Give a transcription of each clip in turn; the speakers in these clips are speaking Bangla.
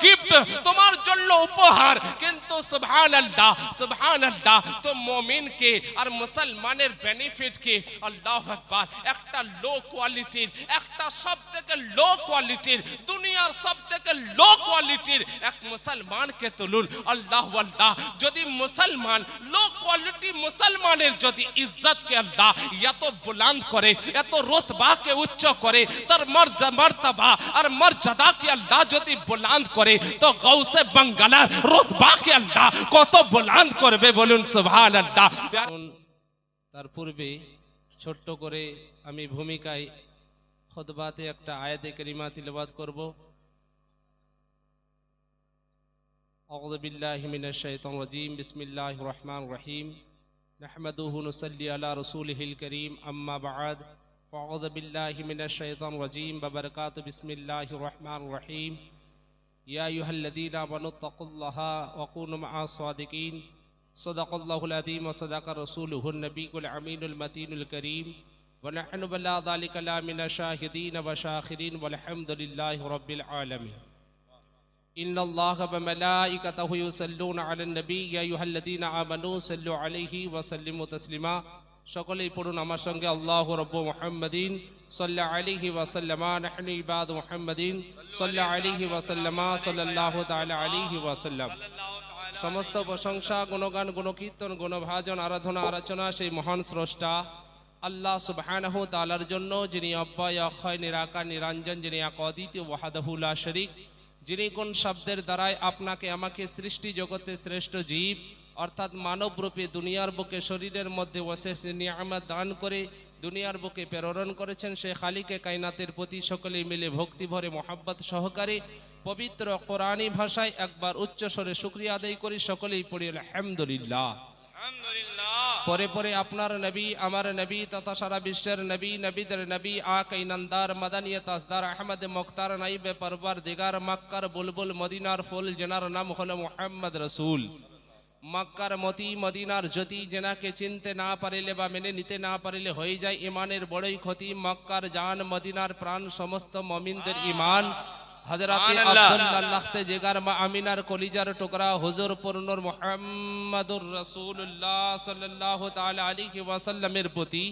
গিফট, তোমার জন্য উপহার। কিন্তু সুবহানাল্লাহ সুবহানাল্লাহ, তো মুমিনকে আর মুসলমানের বেনিফিট কি? আল্লাহু আকবার। একটা লো কোয়ালিটির, একটা সবথেকে লো কোয়ালিটির, দুনিয়ার সবথেকে লো কোয়ালিটির এক মুসলমানকে তুলুন। আল্লাহু আল্লাহ, যদি মুসলমান লো কোয়ালিটি মুসলমানের যদি ইজ্জতকে আল্লাহ এত বুলন্দ করে, এত রতবাকে উচ্চ করে, তার মর্তবা আর মর্যাদাকে আল্লাহ যদি বুলন্দ করে, তো গাউসে বাঙ্গালার রতবাকে আল্লাহ কত বুলন্দ করবে বলুন সুবহানাল্লাহ। তার পূর্বে ছোট্ট করে আমি ভূমিকায় খুতবাতে একটা আয়াতে কারিমা তিলাওয়াত করব। আউযু বিল্লাহি মিনাশ শাইতানির রাজীম, বিসমিল্লাহির রহমানির রহিম, নাহমাদুহু নুসাল্লি আলা রাসূলিহিল কারীম, আম্মা বা'দ, আউযু বিল্লাহি মিনাশ শাইতানির রাজীম ওয়া বারাকাতুহু, বিসমিল্লাহির রহমানির রহিম। ইয়া আইয়ুহাল্লাযীনা আমানু তাকুল্লাহা ওয়া কুনু মা'আস সাদিকিন, সাদাকাল্লাহুল আযীম ওয়া সাদাকা রাসূলুহুন নবিয়্যুল আমিনুল মাতিনুল কারীম, ওয়া নাহনু বিলা যালিকা লা মিনাশ শাহিদিন ওয়া শাকিরিন, ওয়ালহামদুলিল্লাহি রাব্বিল আলামিন। ইন্নাল্লাহা ওয়া মালাইকাতাহু ইউসাল্লুনা আলান নবী, ইয়া আইয়ুহাল্লাযীনা আমানু সাল্লু আলাইহি ওয়া সাল্লিমু তাসলিমা। সকলেই পড়ুন আমার সঙ্গে, আল্লাহু রাব্বু মুহাম্মাদিন সাল্লাল্লাহু আলাইহি ওয়া সাল্লামা, নাহনু ইবাদু মুহাম্মাদিন সাল্লাল্লাহু আলাইহি ওয়া সাল্লামা, সাল্লাল্লাহু তাআলা আলাইহি ওয়া সাল্লাম। সমস্ত প্রশংসা, গুণগান, গুণকীর্তন, গুণভাজন, আরাধনা, আলোচনা সেই মহান স্রষ্টা আল্লাহ সুবহানাহু তাআলার জন্য, যিনি অব্যয়, অক্ষয়, নিরাকার, নিরঞ্জন, যিনি এক অদ্বিতীয় ওয়াহদাহু লা শারীক, যিনি কোন শব্দের দ্বারাই আপনাকে আমাকে সৃষ্টি জগতে শ্রেষ্ঠ জীব অর্থাৎ মানব রূপে দুনিয়ার বুকে শরীরের মধ্যে অশেষ নিয়ামত দান করে দুনিয়ার বুকে প্রেরণ করেছেন, সেই খালিকে কায়নাতের প্রতি সকলেই মিলে ভক্তি ভরে মহব্বত সহকারে পবিত্র কোরআনী ভাষায় একবার উচ্চ স্বরে শুকরিয়া আদায় করি। সকলেই পড়ি আলহামদুলিল্লাহ। পরে পরে আপনার নবী, আমার নবী তথা সারা বিশ্বের নবী, নবীদের নবী, আকাই নন্দার, মদনিয়ত আসদার, আহমদ মুখতার, নাইবে পরবার দিগার, মক্কার বুলবুল, মদিনার ফুল, যেনার নাম হলো মুহাম্মদ রসুল। মক্কার মতি, মদিনার জ্যোতি, যেনাকে চিনতে না পারিলে বা মেনে নিতে না পারিলে হয়ে যায় ইমানের বড়ই ক্ষতি। মক্কার জান, মদিনার প্রাণ, সমস্ত মুমিনদের ঈমান। হযরতে আব্দুল্লাহ লাখতে জিগার মা আমিনার কলিজার টুকরা হুজুর পুরনুর মুহাম্মাদুর রাসূলুল্লাহ সাল্লাল্লাহু তাআলা আলাইহি ওয়াসাল্লামের প্রতি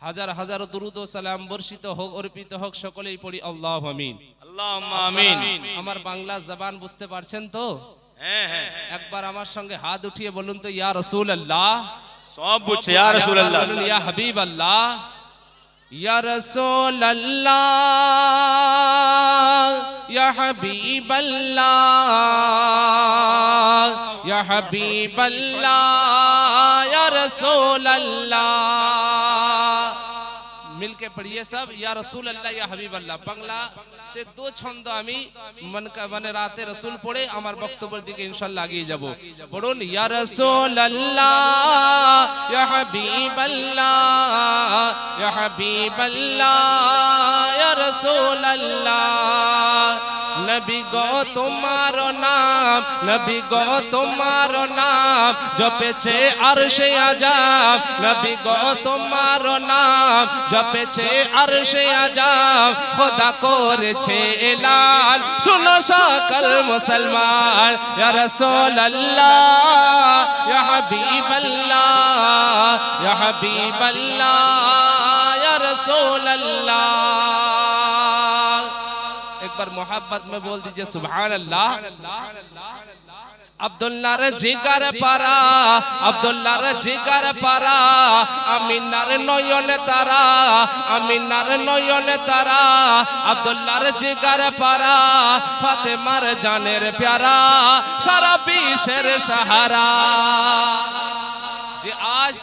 হাজার হাজার দুরূদ ও সালাম বর্ষিত হোক, অর্পিত হোক। সকলেই পড়ি আল্লাহু আমিন, আল্লাহুম্মা আমিন। আমার বাংলা জবান বুঝতে পারছেন তো? হ্যাঁ হ্যাঁ, একবার আমার সঙ্গে হাত উঠিয়ে বলুন তো, ইয়া রাসূলুল্লাহ। সব বুঝছে ইয়া রাসূলুল্লাহ। বলুন ইয়া হাবিবাল্লাহ, ইয়া রাসূলুল্লাহ, ইয়া হাবিবাল্লাহ, ইয়া হাবিবাল্লাহ, ইয়া রাসূলুল্লাহ। मिलके पढ़िए सब, या रसूल अल्लाह या हबीब अल्लाह। बांग्ला ते दो छंद आमी मन का बने राते रसूल पढ़े আমার বক্তব্যের দিকে ইনশাআল্লাহ এগিয়ে যাব। পড়ুন, ইয়া রাসূল আল্লাহ, ইয়া হাবিব আল্লাহ, ইয়া হাবিব আল্লাহ, ইয়া রাসূল আল্লাহ। নবী গো তোমার নাম, নবী গো তোমার নাম জপেছে আরশে আযাব, নবী গো তোমার নাম জপেছে আরশে আযাব। খোদা করেছে এলান, শুনো সকল মুসলমান, ইয়া রাসূলুল্লাহ, ইয়া হাবিবাল্লাহ, ইয়া হাবিবাল্লাহ, ইয়া রাসূলুল্লাহ। एक बार मोहब्बत में बोल दीजिए सुभान अल्लाह। আব্দুল্লাহর জিগার পারা, আব্দুল্লাহর জিগার পারা, আমিনার নয়নে তারা, আমিনার নয়নে তারা, আব্দুল্লাহর জিগার পারা, ফাতেমার জানের প্যারা, সারা বিশ্বের সাহারা। যে আজ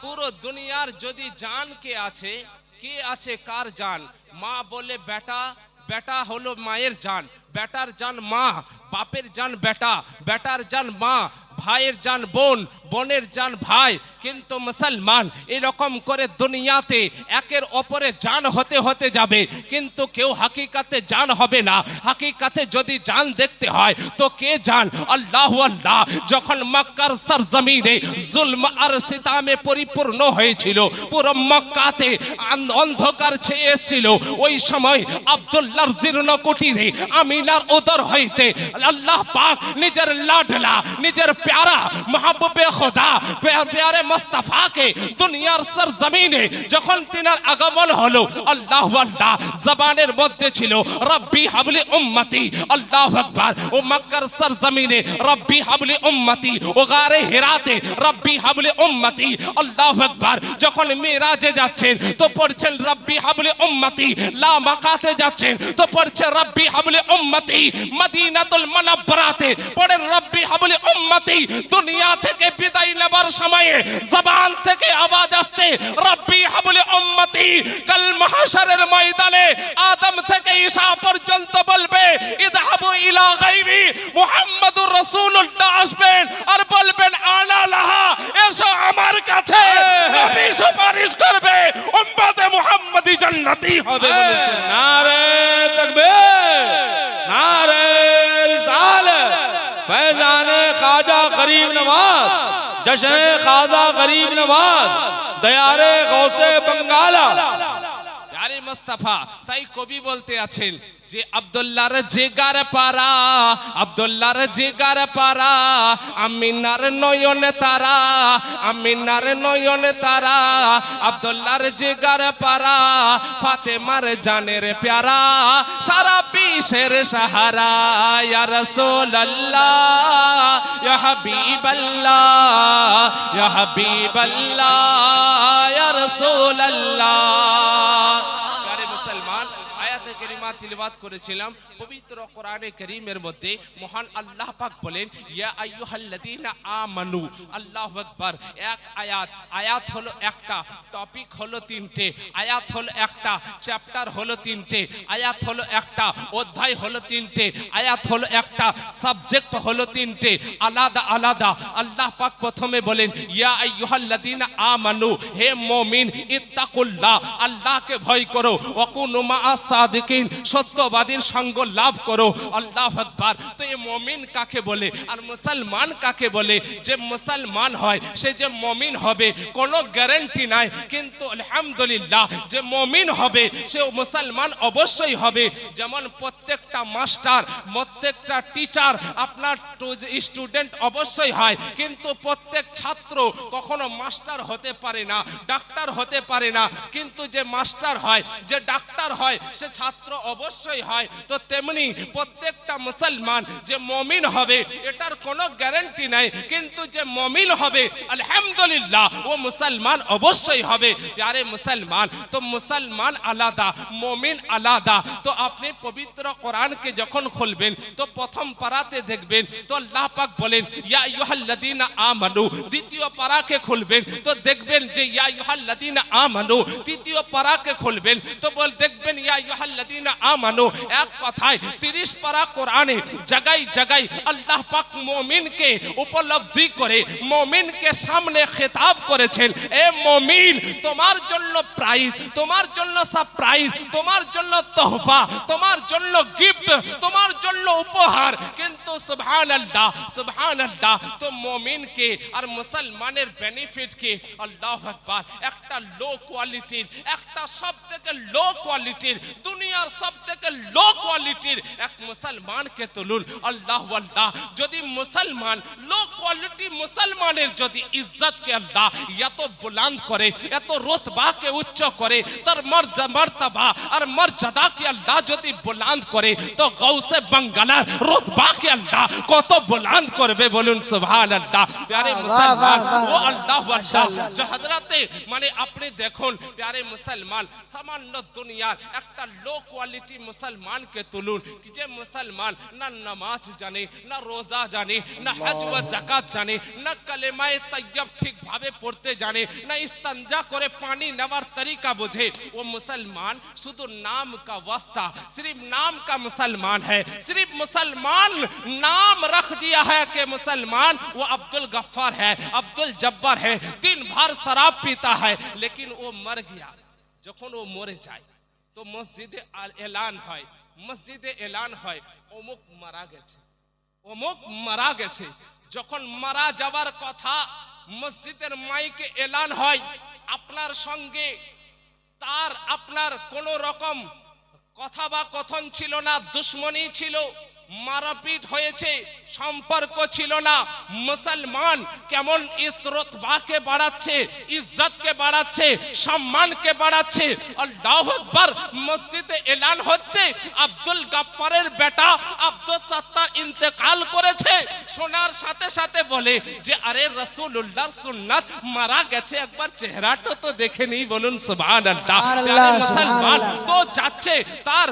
পুরো দুনিয়ার যদি জান কে আছে, কে আছে কার জান? মা বলে বেটা, বেটা হলো মায়ের জান, বেটার জান মা, বাপের জান বেটা, বেটার জান মা, ভাইয়ের জান বোন, বোনের জান ভাই। কিন্তু মুসলমান এরকম করে দুনিয়াতে একের অপরে জান হতে হতে যাবে, কিন্তু কেউ হাকিকাতে জান হবে না। হাকিকাতে যদি জান দেখতে হয় তো কে জান? আল্লাহু আল্লাহ। যখন মক্কার সরজমিনে জুলম আর সিতামে পরিপূর্ণ হয়েছিল, পুরো মক্কাতে অন্ধকার ছেয়ে এসেছিল, ওই সময় আব্দুল্লাহর জীর্ণ কুটিরে আমিনার উদর হইতে আল্লাহ পাক নিজের লাডলা, নিজের প্যারা মাহবুবে খোদা, প্যারে মুস্তাফাকে দুনিয়ার সরজমিনে যখন তিনার আগমন হলো, আল্লাহু আল্লাহ জবানের মধ্যে ছিল রব্বি হাবলি উম্মতি। আল্লাহু আকবার। ও মক্কার সরজমিনে রব্বি হাবলি উম্মতি, ও গারে হিরাতে রব্বি হাবলি উম্মতি। আল্লাহু আকবার। যখন মিরাজে যাচ্ছেন তো পড়ছেন রব্বি হাবলি উম্মতি, লা মাকাতে যাচ্ছেন তো পড়ছে রব্বি হাবলি উম্মতি, মদিনাতুল মুনাওয়ারাতে পড়েন রব্বি হাবলি উম্মতি। দুনিয়া থেকে বিদায় নেবার সময়ে জবান থেকে আওয়াজ আসছে রব্বি হাবলি উম্মতি। কাল মাহশরের ময়দানে আদম থেকে ঈসা পর্যন্ত বলবে ইযহাবু ইলা গায়রি মুহাম্মাদুর রাসূলুল্লাহ আসবেন আর বলবেন আনা লাহা, এসো আমার কাছে। নবী সুপারিশ করবে, উম্মতে মুহাম্মাদি জান্নাতি হবে। বলেছেন नारे तकबीर, नारे रिसालत, फैजाने ख्वाजा गरीब नवाज, जश्न ख्वाजा गरीब नवाज, दयारे गौसे बंगाला। প্যারে মুস্তাফা। তাই কবি বলতে আছেন যে আব্দুল্লাহর জিগার পারা, আব্দুল্লাহর জিগার পারা, আমিনার নয়ন তারা, আমিনার নয়ন তারা, আব্দুল্লাহর জিগার পারা, ফাতেমার জানের প্যারা, সারা বিশ্বের সাহারা। ইয়া রাসূলুল্লাহ, ইয়া হাবিবাল্লাহ, ইয়া হাবিবাল্লাহ, ইয়া রাসূলুল্লাহ। মুসলমান আয়াতে কারিমা তিলাওয়াত করেছিলাম পবিত্র কোরআনে কারীমের মধ্যে মহান আল্লাহ পাক বলেন ইয়া আইয়ুহাল্লাযীনা আমানু। আল্লাহু আকবার। এক আয়াত, আয়াত হলো একটা, টপিক হলো তিনটে, আয়াত হলো একটা, চ্যাপ্টার হলো তিনটে, আয়াত হলো একটা, অধ্যায় হলো তিনটে, আয়াত হলো একটা, সাবজেক্ট হলো তিনটে, আলাদা আলাদা। আল্লাহ পাক প্রথমে বলেন ইয়া আইয়ুহাল্লাযীনা আমানু, হে মুমিন, ইত্তাকুল্লাহ, আল্লাহকে ভয় করো, ওয়াকুনু মাআস সাদিকিন, সত্যবাদীর সঙ্গ লাভ করো। আল্লাহু আকবার। তো এই মুমিন কাকে বলে আর মুসলমান কাকে বলে? যে মুসলমান হয় সে যে মুমিন হবে কোনো গ্যারান্টি নাই, কিন্তু আলহামদুলিল্লাহ যে মুমিন হবে সে মুসলমান অবশ্যই হবে। যেমন প্রত্যেকটা মাস্টার, প্রত্যেকটা টিচার আপনার স্টুডেন্ট অবশ্যই হয়, কিন্তু প্রত্যেক ছাত্র কখনো মাস্টার হতে পারে না, ডাক্তার হতে পারে না। কিন্তু যে মাস্টার হয়, যে ডাক্তার হয়, সে ছাত্র অবশ্যই হয়। তো তেমনি প্রত্যেকটা মুসলমান যে মুমিন হবে এটার কোনো গ্যারান্টি নাই, কিন্তু যে মুমিন হবে আলহামদুলিল্লাহ ও মুসলমান অবশ্যই হবে। প্যারে মুসলমান, তো মুসলমান আলাদা, মুমিন আলাদা। তো আপনি পবিত্র কোরআনকে যখন খুলবেন তো প্রথম পারাতে দেখবেন তো আল্লাহ পাক বলেন ইয়া আইয়ুহাল্লাযীনা আমানু। দ্বিতীয় পারাকে খুলবেন তো দেখবেন যে ইয়া আইয়ুহাল্লাযীনা আমানু। তৃতীয় পারাকে খুলবেন তো দেখবেন ইয়া আইয়ুহাল্লাযীনা আমানু। এক কথায় 30 পারা কোরআনে জায়গায় জায়গায় আল্লাহ পাক মুমিনকে উপলব্ধি করে মুমিনকে সামনে খেতাব করেছেন, এ মুমিন তোমার জন্য প্রাইজ, তোমার জন্য সারপ্রাইজ, তোমার জন্য তোহফা, তোমার জন্য গিফট, তোমার জন্য উপহার। কিন্তু সুবহানাল্লাহ, সুবহানাল্লাহ। তো মুমিনকে আর মুসলমানের বেনিফিটকে আল্লাহু আকবার একটা লো কোয়ালিটির, একটা সবথেকে লো কোয়ালিটির, দুনিয়ার সবথেকে লো কোয়ালিটির এক মুসলমানকে তুলুন। আল্লাহু আল্লাহ। যদি মুসলমান লো কোয়ালিটি মুসলমানের যদি ইজ্জতকে আল্লাহ এত বুলন্দ করে, এত রতবাকে উচ্চ করে, তার মর্তবা আর মর্যাদাকে আল্লাহ যদি বুলন্দ করে তো গৌসে বাঙ্গালার রতবাকে আল্লাহ কত বুলন্দ করবে বলুন সুবহানাল্লাহ। প্যারে মুসলমান ও আল্লাহু আকবার। যে হযরতে মানে আপনি দেখুন প্যারে মুসলমান, সামান্য দুনিয়ার একটা লো কোয়ালিটি মুসলমানকে তুলুন, যে মুসলমান মুসলমান না নামাজ জানে, না রোজা জানে, না হজ ওয়া যাকাত জানে, না কালেমায়ে তাইয়্যিব ঠিকভাবে পড়তে জানে, না ইস্তেঞ্জা করে পানি নেওয়ার তরিকা বোঝে, ও মুসলমান শুধু নাম का वास्ता, सिर्फ नाम का मुसलमान है, सिर्फ मुसलमान नाम रख दिया है कि मुसलमान वो अब्दुल गफ्फार है, अब्दुल जब्बार है, दिन भर शराब पीता है, लेकिन वो मर गया। যখন ও মরে যায় তো মসজিদে এলান হয়, মসজিদে এলান হয় অমুক মারা গেছে, অমুক মারা গেছে। যখন মারা যাওয়ার কথা মসজিদের মাইকে এলান হয়, আপনার সঙ্গে তার আপনার কোন রকম কথা বা কথন ছিল না, দুশ্মনী ছিল, মারপিট হয়েছে, সম্পর্ক ছিল না। মুসলমান কেমন রতবাকে বাড়াচ্ছে, ইজ্জতকে বাড়াচ্ছে, সম্মানকে বাড়াচ্ছে। আল্লাহু আকবার। মসজিদে এলান হচ্ছে আব্দুল গফফারের বেটা আব্দুল সত্তার ইন্তেকাল করেছে। শোনার সাথে সাথে বলে যে আরে রাসূলুল্লাহর সুন্নাত মারা গেছে, একবার চেহারাটা তো দেখে নেই, বলুন সুবহানাল্লাহ। মুসলমান তো যাচ্ছে, তার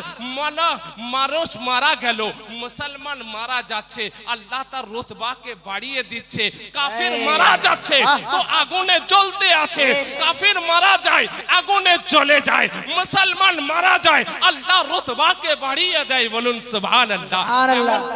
মানুষ মারা গেল, মুসলমান মারা যাচ্ছে, আল্লাহ তার রতবাকে বাড়িয়ে দিচ্ছে। কাফির মারা যাচ্ছে তো আগুনে জ্বলতে আছে, কাফির মারা যায় আগুনে জ্বলে যায়, মুসলমান মারা যায় আল্লাহ রতবাকে বাড়িয়ে দেয়, বলুন সুবহানাল্লাহ।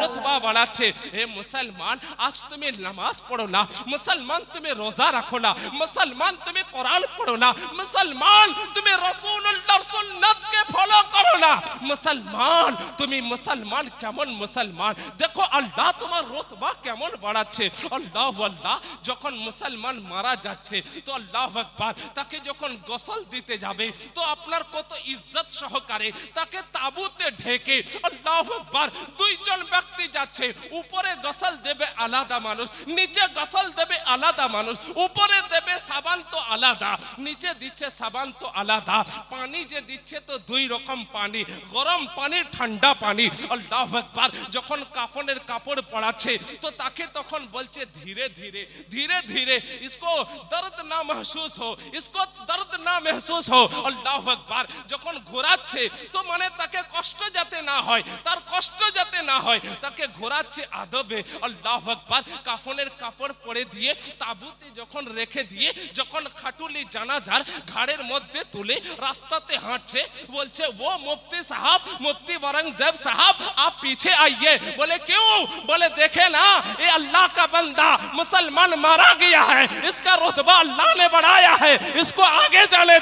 রতবা বাড়াচ্ছে। হে মুসলমান, আজ তুমি নামাজ পড়ো না, মুসলমান তুমি রোজা রাখো না, মুসলমান তুমি কোরআন পড়ো না, মুসলমান তুমি রাসূলুল্লাহর সুন্নাতকে ফলো করো না, মুসলমান তুমি মুসলমান কেমন মুসলমান, দেখো আল্লাহ তোমার রতবা কেমন বাড়াচ্ছে। আল্লাহু আল্লাহ। যখন মুসলমান মারা যাচ্ছে তো আল্লাহু আকবার, তাকে যখন গোসল দিতে যাবে তো আপনার কত ইজ্জত সহকারে তাকে তাবুতে ঢেকে, আল্লাহু আকবার, দুইজন ব্যক্তি যাচ্ছে, উপরে গোসল দেবে আলাদা মানুষ, নিচে গোসল দেবে আলাদা মানুষ, উপরে দেবে সাবান তো আলাদা, নিচে দিচ্ছে সাবান তো আলাদা, পানি যে দিচ্ছে তো দুই রকম পানি, গরম পানি ঠান্ডা পানি। আল্লাহু আকবার। যখন কাফনের কাপড় পরাচ্ছে তো তাকে তখন বলছে ধীরে ধীরে ধীরে ধীরে, इसको दर्द ना महसूस हो, इसको दर्द ना महसूस हो। আল্লাহু আকবার। যখন ঘোরাচ্ছে তো মানে তাকে কষ্ট যাতে না হয়, তার কষ্ট যাতে না হয়, তাকে ঘোরাচ্ছে আদবে। আল্লাহু আকবার। কাফনের কাপড় পরে দিয়ে তাবুতে যখন রেখে দিয়ে, যখন খাটুলি জানাজার ঘাড়ের মধ্যে তুলে রাস্তাতে হাঁটছে, বলছে ও মুফতি সাহেব, মুফতি औरंगजेब साहब आप पीछे आइए। बोले क्यों? बोले देखे ना, ये अल्लाह का बंदा मुसलमान मारा गया है, इसका रुतबा अल्लाह ने बढ़ाया है, इसको आगे जाने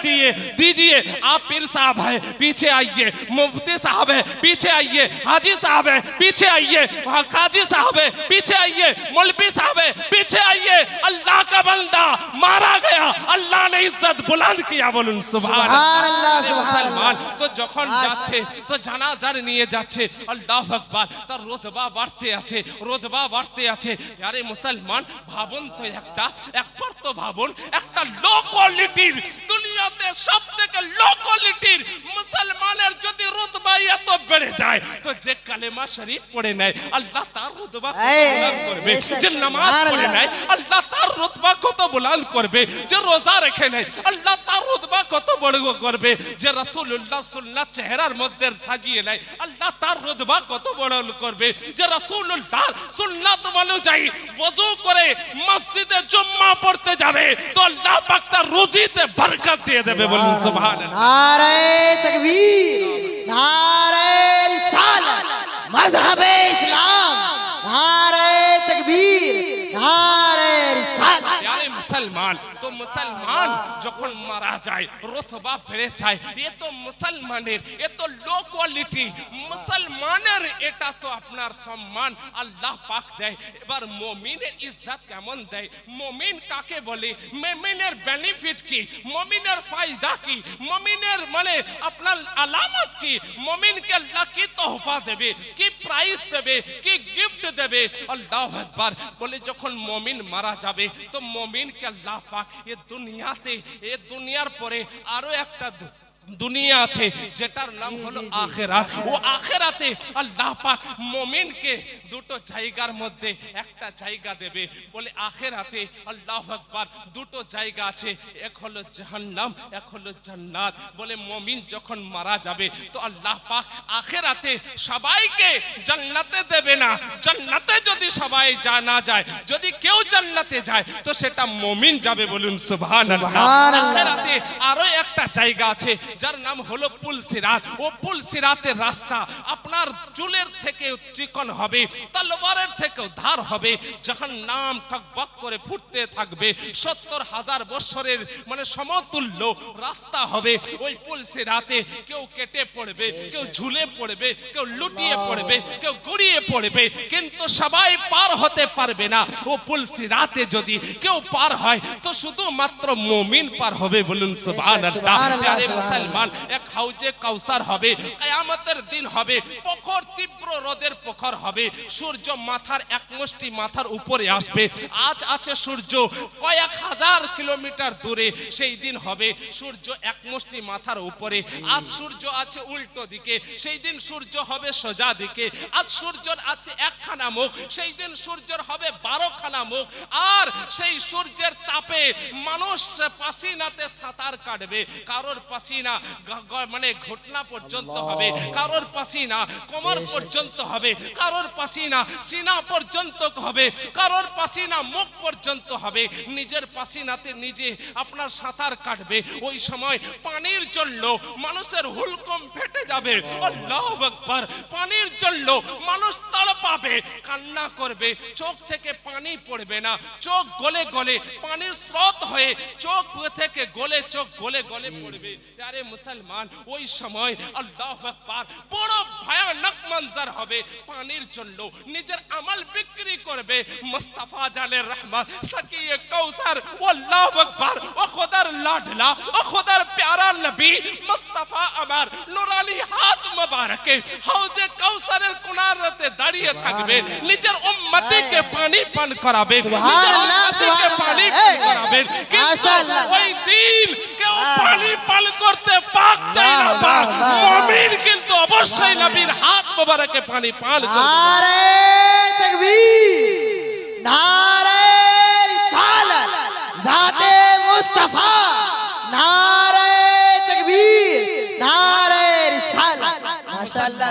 दीजिए। आप पीर साहब है पीछे आइए, मुफ्ती साहब है पीछे आइए, हाजी साहब है पीछे आइए, काजी साहब है पीछे आइए, मौलवी साहब है पीछे आइए। अल्लाह का बंदा मारा गया, अल्लाह ने इज्जत बुलंद किया, बोलूं सुभान अल्लाह। मुसलमान तो যখন যাচ্ছে তো জানাজার নিয়ে যাচ্ছে, আল্লাহু আকবার, তার রতবা বাড়তে আছে, রতবা বাড়তে আছে। আরে মুসলমান ভাবুন তো, একবার তো ভাবুন, একটা লো কোয়ালিটির, দুনিয়াতে সবথেকে লো কোয়ালিটির মুসলমানের যদি রতবা এত বেড়ে যায় তো যে কালেমা শরীফ পড়ে নেয় আল্লাহ তার রতবা বুলন্দ করবে, যে নামাজ পড়ে নেয় আল্লাহ তার রতবা কত বুলন্দ করবে, যে রোজা রেখে নেয় আল্লাহ তার রতবা কত বড় করবে, যে রাসূলুল্লাহ সুন্নাত চেহারার মধ্যে সাজিয়ে নেয় আল্লাহ তার রতবা কত বড় করবে, যে রাসূলুল্লাহ সুন্নাত অনুযায়ী ওযু করে মসজিদে জুম্মা পড়তে যাবে তো আল্লাহ পাক তার রুজিতে বরকত দিয়ে দেবে, বলুন সুবহানাল্লাহ। নারে তাকবীর, নারে রিসালাত, মযহবে ইসলাম, নারে তাকবীর, নারে রিসালাত। यारे मुसलमान तो मुसलमान যখন মারা যায় রতবা বেড়ে যায়, এ তো মুসলমানের, এ তো লো কোয়ালিটি মুসলমানের, এটা তো আপনার সম্মান আল্লাহ পাক দেয়। এবার মুমিনের ইজ্জত কেমন দেয়, মুমিন কাকে বলে, মুমিনের বেনিফিট কি, মুমিনের ফায়দা কি, মুমিনের মানে আপনার আলামত কি, মুমিনকে আল্লাহ কি তোহফা দেবে, কি প্রাইজ দেবে, কি গিফট দেবে। আল্লাহু আকবার। বলে যখন মুমিন মারা যাবে তো মুমিনকে আল্লাহ পাক এ দুনিয়াতে, এ দুনিয়ার পরে আরো একটা দুনিয়া আছে যেটার নাম হলো আখিরাত। ও আখিরাতে আল্লাহ পাক মুমিনকে দুটো জায়গার মধ্যে একটা জায়গা দেবে। বলে আখিরাতে আল্লাহু আকবার দুটো জায়গা আছে, এক হলো জাহান্নাম, এক হলো জান্নাত। বলে মুমিন যখন মারা যাবে তো আল্লাহ পাক আখিরাতে সবাইকে জান্নাতে দেবে না। জান্নাতে যদি সবাই না যায়, যদি কেউ জান্নাতে যায় তো সেটা মুমিন যাবে। বলুন সুবহানাল্লাহ। আখিরাতে আরো একটা জায়গা আছে যার নাম হলো পুলসিরাত। ও পুলসিরাতের রাস্তা আপনার চুলের থেকে চিকন হবে, তলোয়ারের থেকেও ধার হবে। জাহান্নাম টকবক করে ফুটতে থাকবে, ৭০,০০০ বছরের মানে সমতুল্য রাস্তা হবে। ওই পুলসিরাতে কেউ কেটে পড়বে, কেউ ঝুলে পড়বে, কেউ লুটিয়ে পড়বে, কেউ গড়িয়ে পড়বে, কিন্তু সবাই পার হতে পারবে না। ও পুলসিরাতে যদি কেউ পার হয় তো শুধুমাত্র মুমিন পার হবে। বলুন সুবহানাল্লাহ। আরে মুসলমান, এক হাউজে কাউসার হবে, কিয়ামতের দিন হবে, প্রখর তীব্র রোদের প্রখর হবে, সূর্য মাথার এক মুষ্টি মাথার উপরে আসবে। আজ আছে সূর্য কয়েক হাজার কিলোমিটার দূরে, সেই দিন হবে সূর্য এক মুষ্টি মাথার উপরে। আজ সূর্য আছে উল্টো দিকে, সেই দিন সূর্য হবে সোজা দিকে। আজ সূর্যের আছে একখানা মুখ, সেই দিন সূর্যের হবে 12খানা মুখ। আর সেই সূর্যের তাপে মানুষ পাসিনাতে সাঁতার কাটবে। কারোর পাসিনা মানে ঘটনা পর্যন্ত হবে, কারোর পাসিনা কোমর পর্যন্ত হবে, কারোর পাসিনা সিনা পর্যন্ত হবে, কারোর পাসিনা মুখ পর্যন্ত হবে। নিজের পাসিনাতে নিজে আপনার সাঁতার কাটবে। ওই সময় পানির জন্য মানুষের হুলকম ফেটে যাবে। আল্লাহু আকবার। পানির জন্য মানুষ তড়পাবে, কান্না করবে, চোখ থেকে পানি পড়বে না, চোখ গলে গলে পানির স্রোত হয়ে চোখ থেকে গলে চোখ গলে গলে পড়বে। আরে মুসলমান, ওই সময় আল্লাহু আকবার বড় ভয়ানক মঞ্জার হবে। পানির জন্য নিজের আমল বিক্রি করবে। মুস্তাফা জানের রহমত সাকিয়ে কাউসার, আল্লাহু আকবার, ও খোদার লাডলা, ও খোদার প্যারা নবী মুস্তাফা আমার নুরানি হাত মোবারকে হাউজে কাউসারের কিনারাতে দাঁড়িয়ে থাকবে, নিজের উম্মতিকে পানি পান করাবে, নিজের উম্মতিকে পানি পান করাবেন। কিন্তু ওই দিন কেউ পানি পান করতে পাক চাই না পাক, মুমিন কিন্তু অবশ্যই নবীর হাত মোবারকে পানি পান করবে। নারে তাকবীর, নারে রিসালাত, জাতে মুস্তাফা, নারে তাকবীর, নারে রিসালাত। মাশাআল্লাহ।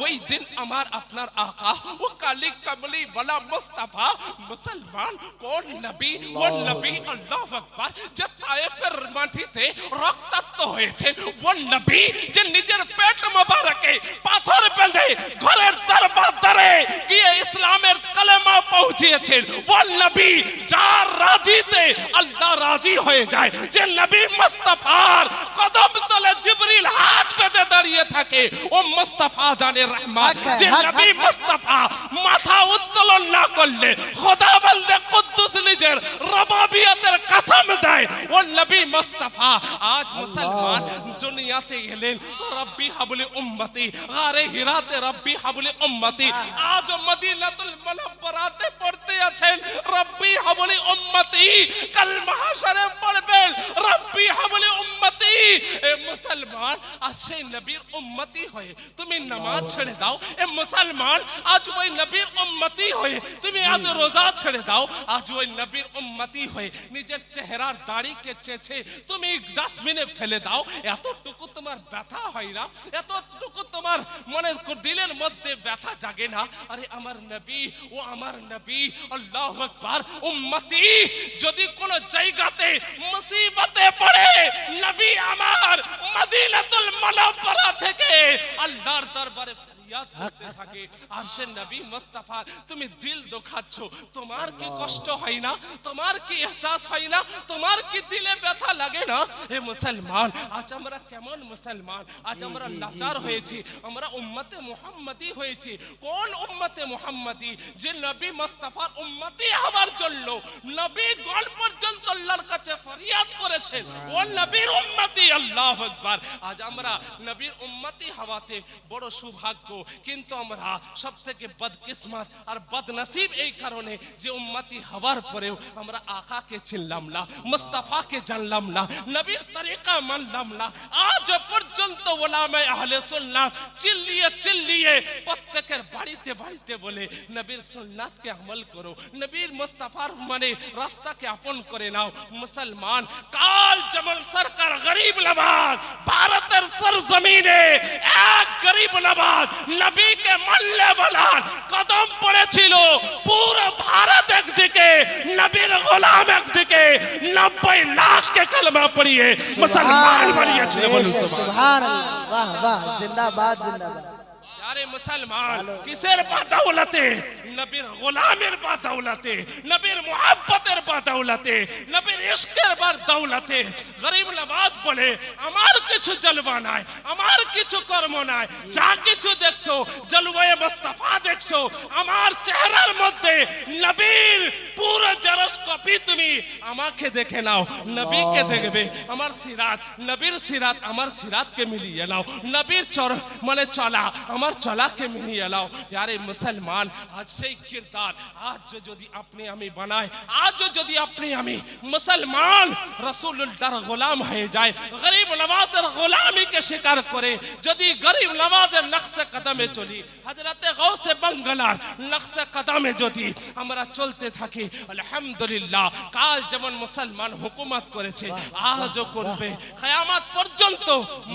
ওই দিন আমার আপনার আকা ও কালি কামলি ওয়ালা মুস্তাফা মুসলমান কোন নবী, ও নবী আল্লাহু আকবার যে তায়েফের মাটিতে রক্তাক্ত হয়েছে, ও নবী যে নিজের পেট মোবারকে পাথর বেঁধে ঘরের দরবারে গিয়ে ইসলামের কালেমা পৌঁছিয়েছেন, ও নবী যার রাজিতে আল্লাহ রাজি হয়ে যায়, যে নবী মুস্তাফার কদম তলে জিবরিল হাত পেতে দাঁড়িয়ে থাকে। ও মুস্তাফা জানের রহমত, যে নবী মুস্তাফা মাথা উত্তোলন না করলে খোদা বন্দে কুদ্দুস নিজের রবাবিয়তের কসম দেয়। ও নবী মুস্তাফা আজ মুসলমান দুনিয়াতে এলেন তো রব্বি হাবলি উম্মতি, গারে হিরাতে রব্বি হাবলি উম্মতি। আজ মদিনাতুল মুনাওয়ারাতে পড়তে আছেন রব্বি হাবলি উম্মতি, কাল মাহশরে পড়বেন রব্বি হাবলি উম্মতি। এ মুসলমান, আজ সেই নবীর উম্মতি হয়ে তুমি নামাজ ছেড়ে দাও। এ মুসলমান, আজ ওই নবীর উম্মতি হয়ে তুমি আজ রোজা ছেড়ে দাও। আজ ওই নবীর উম্মতি হয়ে নিজের চেহারার দাড়িকে চেঁচে তুমি ডাস্টবিনে ফেলে দাও। এতটুকু তোমার ব্যথা হয় না? এতটুকু তোমার মনে দিলের মধ্যে ব্যথা জাগে না? আরে আমার নবী, ও আমার নবী আল্লাহু আকবার, উম্মতি যদি কোন জায়গাতে মুসিবতে পড়ে নবী আমার মদিনাতুল মুনাওয়ারা থেকে আল্লাহর দরবারে ফরিয়াদ করতে থাকে। আর সে নবী মুস্তাফা তুমি দিল দুখাচ্ছ, তোমার কি কষ্ট হয় না? তোমার কি এহসাস হয় না? তোমার কি দিলে ব্যথা লাগে না? হে মুসলমান, আজ আমরা কেমন মুসলমান? আজ আমরা লাচার হয়েছি, আমরা উম্মতে মুহাম্মদি হয়েছি। কোন উম্মতে মুহাম্মদি? যে নবী মুস্তাফার উম্মতি হওয়ার জন্য নবী গল পর্যন্ত আল্লাহর কাছে ফরিয়াদ করেছেন, ও নবীর উম্মতি। আল্লাহু আকবার। আজ আমরা নবীর উম্মতি হওয়াতে বড় সৌভাগ্য পাবো, কিন্তু আমরা সব থেকে বদকিসমত আর বদনসিব এই কারণে যে উম্মতি হওয়ার পরেও আমরা আকাকে চিনলাম না, মুস্তাফাকে জানলাম না, নবীর তরিকা মানলাম না। আজ পর্যন্ত ওলামা আহলে সুন্নাত চিল্লিয়ে চিল্লিয়ে প্রত্যেকের বাড়িতে বাড়িতে বলে নবীর সুন্নাতকে আমল করো, নবীর মুস্তাফার মানে রাস্তাকে আপন করে নাও। মুসলমান কাল যেমন সরকার গরিব নওয়াজ ভারতের সরজমিনে এক গরিব নওয়াজ নবীকে মানলে বলার কদম পড়েছিল, পুরো ভারত একদিকে নবীর গোলাম একদিকে 90 লাখকে কলমা পড়িয়ে মুসলমান বানিয়েছে। সুবহানাল্লাহ, वाह वाह, जिंदाबाद जिंदाबाद। আরে মুসলমান কিসের বাদৌলতে? নবীর গোলামের বাদৌলতে, নবীর মুহাব্বতের বাদৌলতে, নবীর ইশকের বাদৌলতে। গরিব নওয়াজ বলে আমার কিছু জলবা নাই, আমার কিছু কর্ম নাই, যা কিছু দেখছো জলওয়ায়ে মুস্তাফা দেখছো, আমার চেহারার মধ্যে নবীর পুরো জেরোস্কোপি তুমি আমাকে দেখে নাও, নবীকে দেখবে। আমার সিরাত, নবীর সিরাত আমার সিরাতকে মিলিয়ে নাও, নবীর মানে চলা আমার চলাকে মিলিয়ে নাও। यारे মুসলমান আজ সেই কিরদার আজ যদি আপনি আমি বানাই, আজ যদি আপনি আমি মুসলমান রাসূলুল্লাহর গোলাম হয়ে যায়, গরিব নওয়াজের গোলামিকে স্বীকার করে যদি গরিব নওয়াজের নকশে কদমে চলি, হযরতে গাউসে বাঙ্গালার নকশে কদমে যদি আমরা চলতে থাকি, আলহামদুলিল্লাহ কাল যেমন মুসলমান হুকুমত করেছে আজও করবে, কিয়ামত পর্যন্ত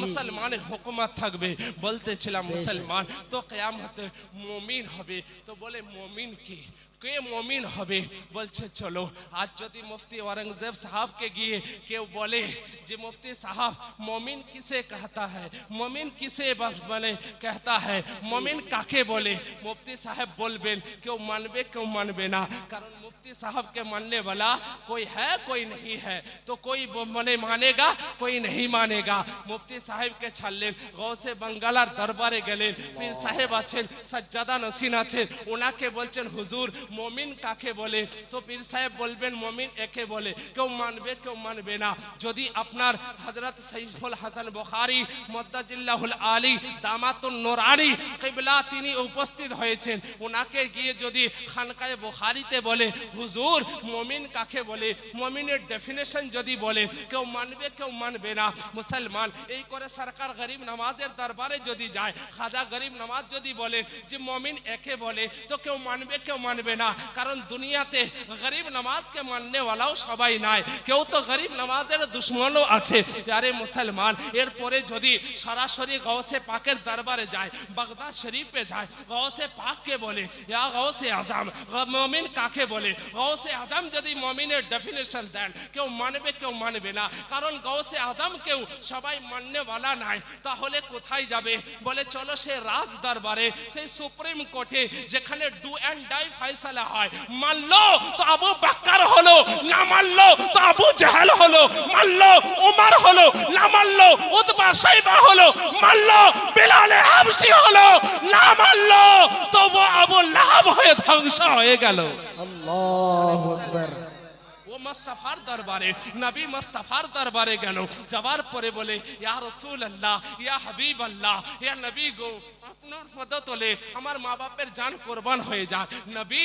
মুসলমানের হুকুমত থাকবে। বলতেছিলাম মুসলমান তো কিয়ামতে মুমিন হবে, তো বলে মুমিন কি, কে মুমিন হবে? বলছে চলো আজ যদি মুফতি औरंगजेब साहब के গিয়ে কেউ বলে যে মুফতি সাহেব মুমিন কিসে कहता है, মুমিন কিসে মানে कहता है, মুমিন কাকে বলে? মুফতি সাহেব বলবেন কেউ মানবে কেউ মানবে না, কারণ মুফতি साहब के मानने वाला कोई है कोई नहीं है, तो कोई মানে মানেগা कोई नहीं मानेगा। মুফতি সাহেব কে ছাড়লেন, গৌসে বাঙ্গালার দরবারে গেলেন, পীর সাহেব আছেন, সাজ্জাদা নসিন আছেন, ওনাকে বলছেন হুজুর মুমিন কাকে বলে? তো পীর সাহেব বলবেন মুমিন একে বলে, কেউ মানবে কেউ মানবে না। যদি আপনার হযরত সাইফুল হাসান বুখারী মুদ্দাজিল্লাহুল আলী দামাতুন নুরানি কিবলা তিনি উপস্থিত হয়েছেন, ওনাকে গিয়ে যদি খানকায়ে বুখারীতে বলে হুজুর মুমিন কাকে বলে, মুমিনের ডেফিনেশন যদি বলে, কেউ মানবে কেউ মানবে না। মুসলমান এই করে সরকার গরিব নওয়াজের দরবারে যদি যায়, খাজা গরিব নওয়াজ যদি বলে যে মুমিন একে বলে, তো কেউ মানবে কেউ মানবে না, কারণ দুনিয়াতে গরিব নওয়াজকে মাননে ওয়ালাও সবাই নাই, কেউ তো গরিব নওয়াজের দুশমনও আছে। যারে মুসলমান এরপরে যদি সরাসরি গৌসে পাকের দরবারে যায়, বাগদাদ শরীফে যায়, গৌসে পাককে বলে ইয়া গৌসে আজম, মুমিন কাকে বলে? গৌসে আজম যদি মুমিনের ডেফিনেশন দেন, কেউ মানবে কেউ মানবে না, কারণ গৌসে আজম কেউ সবাই মাননে ওয়ালা নাই, তাহলে কোথায় যাবে? বলে চলো সে রাজ দরবারে, সেই সুপ্রিম কোর্টে যেখানে ডু এন্ড ডাই ফয়সালা হয়, মানলো তো আবু বকর হলো, না মানলো তো আবু জাহেল হলো, মানলো উমর হলো, না মানলো উতবা শাইবা হলো, মানলো বিলাল হাবশি হলো, না মানলো তো ও আবু লাহাব হয়ে ধ্বংস হয়ে গেল। আল্লাহু আকবার। ও মুস্তাফার দরবারে, নবী মুস্তাফার দরবারে গেল, যাওয়ার পরে বলে ইয়া রাসূলুল্লাহ, ইয়া হাবিবাল্লাহ, ইয়া নবী গো আপনার পদতলে আমার মা বাপের জান কুরবান হয়ে যাক। নবী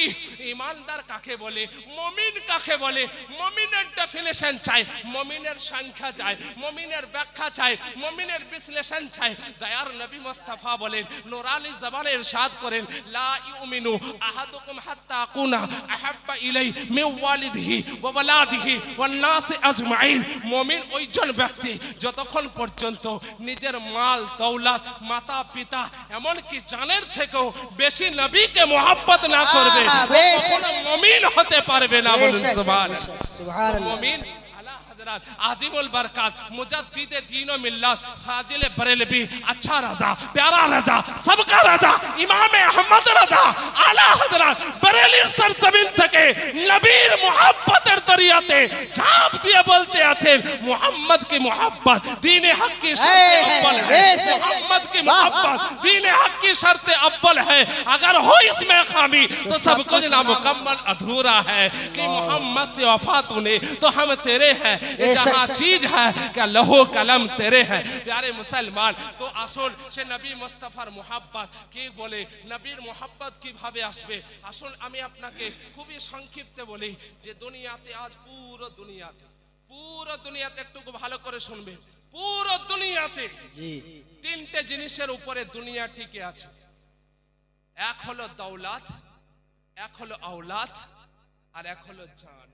ঈমানদার কাকে বলে, মুমিন কাকে বলে? মুমিনের ডেফিনেশন চাই, মুমিনের সংখ্যা চাই, মুমিনের ব্যাখ্যা চাই, মুমিনের বিশ্লেষণ চাই। দয়ার নবী মুস্তাফা বলেন, নুরানি জবানে ইরশাদ করেন, লা ইউমিনু আহাদুকুম হাত্তা আকুনা আহাব্বা ইলাই মিন ওয়ালিদিহি ওয়া ওয়ালাদিহি ওয়ান নাস আজমাইন। মুমিন ওইজন ব্যক্তি যতক্ষণ পর্যন্ত নিজের মাল দৌলত মাতা পিতা এমনকি জানের থেকেও বেশি নবীকে মোহাব্বত না করবে, কোনো মুমিন হতে পারবে না। বলুন সুবহানাল্লাহ। মুমিন আলা হযরত আজিমুল বরকাত মুজাদ্দিদে দ্বীন ও মিল্লাত ফাজিলে বরেলভী अच्छा রাজা, प्यारा রাজা, सबका রাজা, ইমামে আহমদ রাজা আলা হযরত বরেলির সরজমিন থেকে নবীর মোহাব্বতের দুনিয়াতে ঝাঁপ দিয়ে বলতে আছেন मोहम्मद की मोहब्बत दीन हक की शर्त अव्वल है, मोहम्मद की मोहब्बत दीन हक की शर्त अव्वल है। अगर हो इसमें खामी तो सब कुछ नामुकम्मल अधूरा है। कि मोहम्मद से वफा तूने तो हम तेरे हैं, ये जहाँ चीज है क्या लहो कलम तेरे हैं। प्यारे मुसलमान, तो আসুন সে নবী মুস্তাফার মোহাব্বত কি বলে, নবীর মোহাব্বত কিভাবে আসবে আসুন আমি আপনাকে খুবই সংক্ষিপ্তে বলি যে দুনিয়াতে আজ পুরো দুনিয়াতে একটু ভালো করে শুনবেন, পুরো দুনিয়াতে জি তিনটে জিনিসের উপরে দুনিয়া টিকে আছে। এক হলো দৌলত, এক হলো औलाद আর এক হলো জান।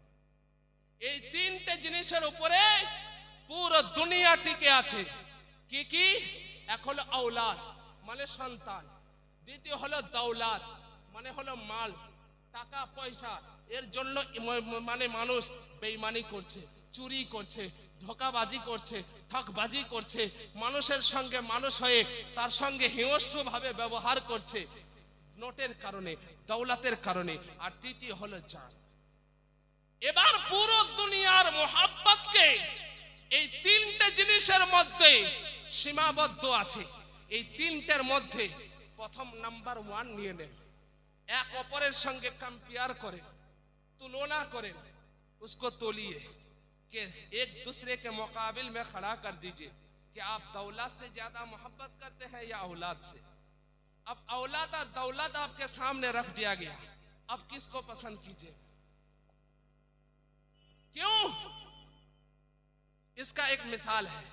এই তিনটে জিনিসের উপরে পুরো দুনিয়া টিকে আছে। কি কি? এক হলো औलाद মানে সন্তান, দ্বিতীয় হলো দৌলত মানে হলো মাল টাকা পয়সা, এর জন্য মানে মানুষ বেঈমানি করছে, চুরি করছে, ধোঁকাবাজি করছে, ঠকবাজি করছে, মানুষের সঙ্গে মানুষ হয়ে তার সঙ্গে হিংস্রভাবে ব্যবহার করছে নোটের কারণে, দৌলতের কারণে। আর তৃতীয় হলো জান। এবার পুরো দুনিয়ার মোহাব্বতকে এই তিনটে জিনিসের মধ্যে সীমাবদ্ধ আছে। এই তিনটের মধ্যে প্রথম নাম্বার 1 নিয়ে নেন, এক অপরের সঙ্গে কম্পেয়ার করেন, तुलना करें, उसको तोलिए कि एक दूसरे के मुकाबिल में खड़ा कर दीजिए कि आप दौलत से ज्यादा मोहब्बत करते हैं या औलाद से। अब औलाद और दौलत आपके सामने रख दिया गया, अब किसको पसंद कीजिए? क्यों? इसका एक मिसाल है,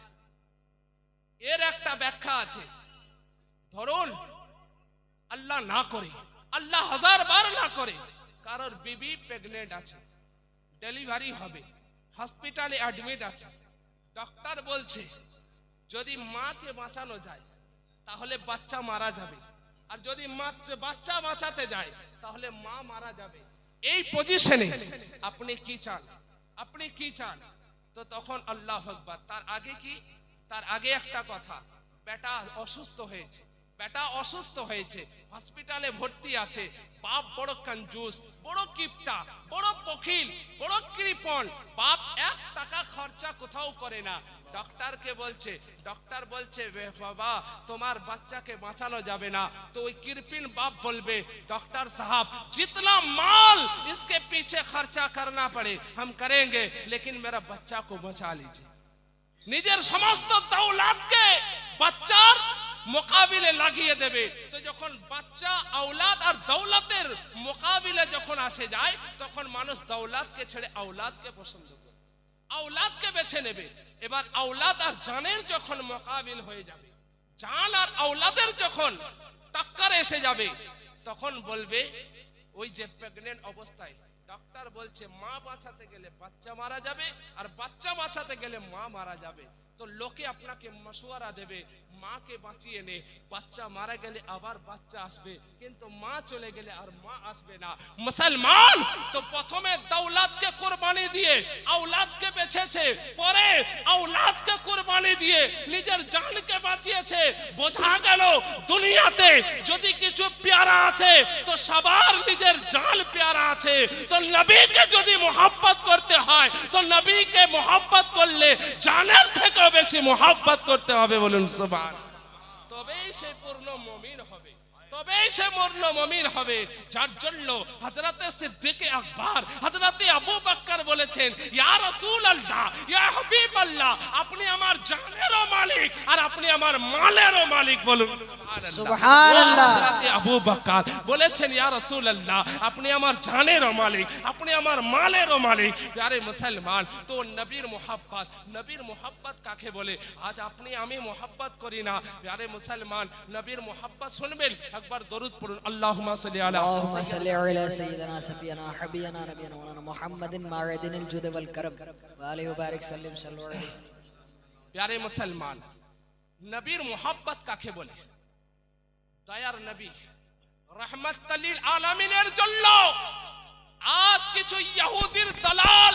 এর একটা ব্যাখ্যা আছে। ধরুন আল্লাহ না করে, আল্লাহ হাজার বার না করে, কারোর বিবি প্রেগনেন্ট আছে, ডেলিভারি হবে, হসপিটালে অ্যাডমিট আছে, ডক্টর বলছে যদি মাকে বাঁচানো যায় তাহলে বাচ্চা মারা যাবে, আর যদি বাচ্চা বাঁচাতে যায় তাহলে মা মারা যাবে। এই পজিশনে আপনি কি চান? আপনি কি চান? তো তখন আল্লাহু আকবার, তার আগে কি? তার আগে একটা কথা, বেটা অসুস্থ হয়েছে, বেটা অসুস্থ হয়েছে, হসপিটালে ভর্তি আছে, বাপ বড় কঞ্জুস, বড় কিপটা, বড় বখিল, বড় কৃপণ, বাপ 1 টাকা খরচা কোথাও করে না। ডক্টরকে বলছে, ডক্টর বলছে বাবা তোমার বাচ্চাকে বাঁচানো যাবে না। তো ওই কৃপণ বাপ বলবে डॉक्टर साहब जितना माल इसके पीछे खर्चा करना पड़े हम करेंगे, लेकिन मेरा बच्चा को बचा लीजिए। নিজের সমস্ত দৌলতকে বাচ্চার মোকাবিলে লাগিয়ে দেবে। তো যখন বাচ্চা औलाद আর দৌলতের মোকাবিলে যখন আসে যায় তখন মানুষ দৌলতকে ছেড়ে औलादকে পছন্দ করে, औलादকে বেছে নেবে। এবার औलाद আর জানের যখন মোকাবিল হয়ে যাবে, জান আর औलादের যখন টক্কর এসে যাবে তখন বলবে ওই যে প্রেগন্যান্ট অবস্থায় ডক্টর বলছে মা বাঁচাতে গেলে বাচ্চা মারা যাবে আর বাচ্চা বাঁচাতে গেলে মা মারা যাবে। তো লোকে আপনাকে মশওয়ারা দেবে মাকে বাঁচিয়ে নে, বাচ্চা মারা গেলে আবার বাচ্চা আসবে, কিন্তু মা চলে গেলে আর মা আসবে না। মুসলমান তো প্রথমে দৌলতকে কুরবানি দিয়ে औलादকে বেঁচেছে, পরে औलादকে কুরবানি দিয়ে নিজের জানকে বাঁচিয়েছে। বোঝা গেল দুনিয়াতে যদি কিছু প্যারা আছে তো সবার নিজের জান প্যারা আছে। তো নবীকে যদি মোহাব্বত করতে হয় তো নবীকে মোহাব্বত করলে জানের থেকে বেশি মোহাব্বত করতে হবে। বলুন সুবহান। তবেই সে পূর্ণ মুমিন হবে, তবেই সে পূর্ণ মুমিন হবে। যার জন্য হযরত সিদ্দিক আকবর, হযরত আবু বকর বলেছেন ইয়া রাসূলুল্লাহ, ইয়া হাবিবাল্লাহ, আপনি আমার জানেরও মালিক আর আপনি আমার মালেরও মালিক। বলুন সুবহানাল্লাহ। হযরত আবু বকর বলেছেন ইয়া রাসূলুল্লাহ, আপনি আমার জানেরও মালিক, আপনি আমার মালেরও মালিক। প্যারে মুসলমান, তো নবীর মোহাব্বত, নবীর মোহাব্বত কাকে বলে? আজ আপনি আমি মোহাব্বত করি না। প্যারে মুসলমান, নবীর মোহাব্বত শুনবেন, একবার দরুদ পড়ুন, আল্লাহুম্মা সাল্লি আলা সাইয়্যিদিনা সাফিয়ানা হাবিয়ানা নবিয়ানা মাওলানা মুহাম্মাদিন মা'আদিনিল জুদ ওয়াল কারম ওয়া আলিহি ওয়া বারিক সাল্লিম সাল্লাল্লাহু আলাইহি। প্যারে মুসলমান, নবীর মোহাব্বত কাকে বলে? দয়ার নবী রাহমাতুল লিল আলামিনের জন্য আজ কিছু ইহুদির দালাল,